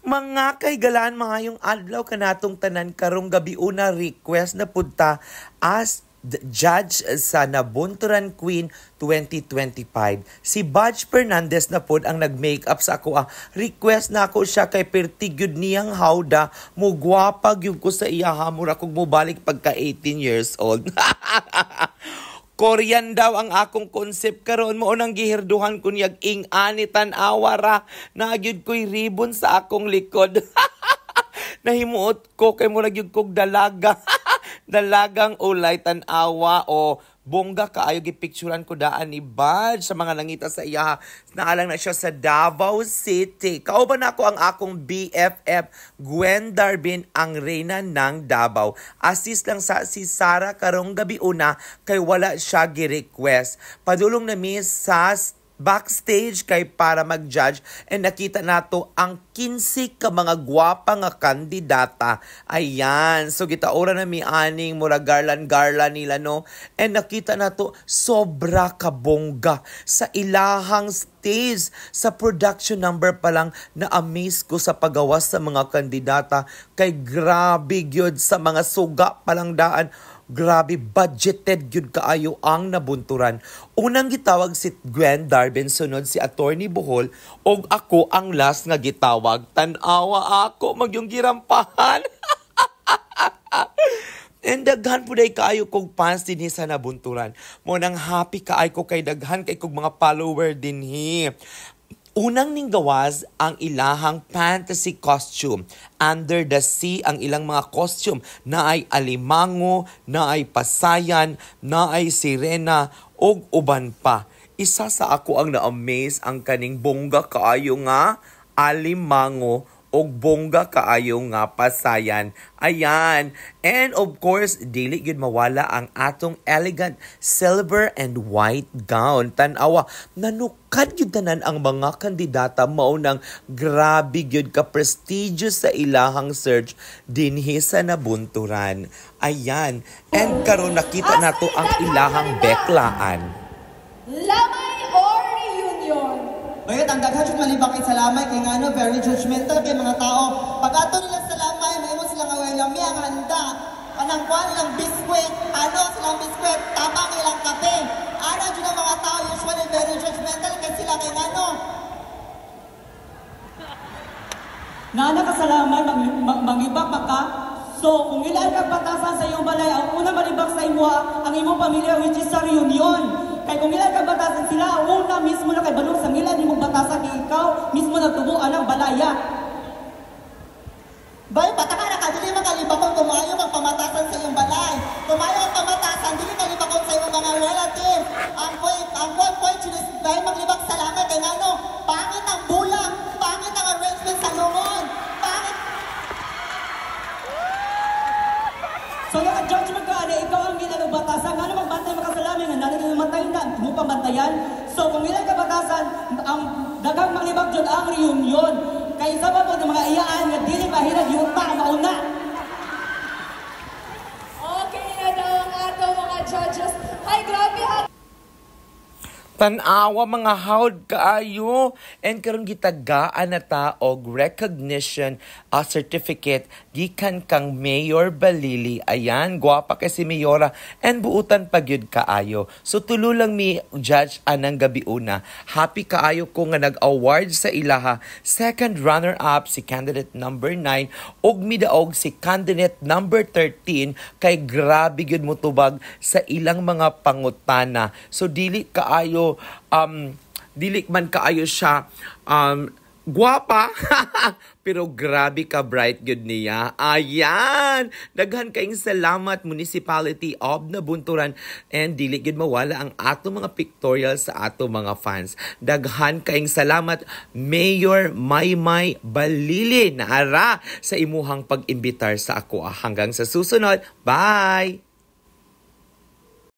Mga kaigalaan, mga yung adlaw kanatong tanan karong gabi una request na punta as judge sa Nabunturan Queen 2025. Si Budge Fernandez na pod ang nag-makeup sa ako. Request na ako siya kay pertigyud niyang hawda. Mugwapag yung ko sa iya hamura kung mubalik pagka 18 years old. Korean daw ang akong concept karon mo nang gihirduhan ko niyag ing-ani tan-awara nagyud ko'y ribbon sa akong likod. Nahimuot ko kay mo nagyud kog dalaga. Dalagang ulay tan-awa o bongga kaayo gipicturean ko daan ni Bad sa mga nangita sa iya. Naalang na siya sa Davao City. Kauban ako ang akong BFF Gwen Darbin ang reyna ng Davao. Assist lang sa si Sarah karong gabi una kay wala siya gi-request. Padulong na mi sa backstage kay para mag-judge and nakita nato ang 15 ka mga gwapa nga kandidata. Ayan. So gitaora na mi aning mura garland nila no. And nakita nato sobra ka bongga sa ilahang stage. Sa production number pa lang na-amaze ko sa paggawas sa mga kandidata kay grabe gyud sa mga suga palang daan. Grabe, budgeted yun kaayo ang nabunturan. Unang gitawag si Gwen Darbin, sunod si Attorney Bohol, og ako ang last nga gitawag. Tanawa ako, magyong girampahan. And daghan po day kaayo kong fans din sa nabunturan. Mo nang happy kaay ko kay daghan kay kong mga follower din hi. Unang ning gawas ang ilahang fantasy costume. Under the sea ang ilang mga costume na ay alimango, na ay pasayan, na ay sirena, o uban pa. Isa sa ako ang na-amaze ang kaning bongga kaayo nga alimango og bongga kaayo nga pasayan. Ayan. And of course, dili gyud mawala ang atong elegant silver and white gown. Tan-awa, nanukad gyud tanan ang mga kandidata mao nang grabe gyud ka prestigious sa ilahang search dinhi sa nabunturan. Ayan. And karon nakita nato ang ilahang beklaan. Lamay or reunion? Bayot, ang daghan yung malibang kay salamay kay ngano very judgmental kay mga tao. Pag ato nila salamay, may mo silang awelami ang handa. Anang kuha nilang biskwit, ano silang biskwit, tabang ilang kape. Ano dyan ang mga tao usually very judgmental kay sila kay ngano. Nana ka salamay, mangibak ka. So, kung ilan kang batasan sa iyong balay, ang una malibak sa imo ang imong pamilya which is sa reunion. Kaya kung ilan kang batasan sila, una mismo na kay balong sa ilan imong batasan kay ikaw, mismo nagtubuan ng balaya. Bay, patakara ka, dili makalibakon, tumayo kang pamatasan sa iyong balay. Tumayo ang pamatasan, dili kalibakon sa iyong mga relative. Ang point, dahil maglibak sa langit, kaya ano, pangit ang bulang, pangit ang arrangement sa lungon, pangit. So yung judgment ka, ikaw ang ginanong batasan, nga naman bantay makasalamin, nga nalang yung matay na, mo pang bantayan. So kung ilan ka batasan, ang dagang maglibak dyan ang reunion. Kaya sa mga ng mga iyaan, nga dili mahirag yung mauna. Okay na daw ang ato mga judges. Ay, grabe ha! Tanawa mga hawd kaayo and karon gitagaan na ta og recognition certificate gikan kang Mayor Balili. Ayan, gwapa kay si Mayora and buutan pa gyud kaayo. So tulo lang mi judge anang gabi una. Happy kaayo ko nga nag-award sa ilaha. Second runner-up si candidate number 9 ug midaog si candidate number 13 kay grabe gyud motubag sa ilang mga pangutana. So dili kaayo dili man kaayo siya gwapa pero grabe ka bright good niya. Ayan, daghan kaayong salamat Municipality of Nabunturan and dili gid mawala ang ato mga pictorial sa ato mga fans. Daghan kaayong salamat Mayor Maymay Balili na ara sa imuhang pag-imbitar sa ako. Hanggang sa susunod, bye.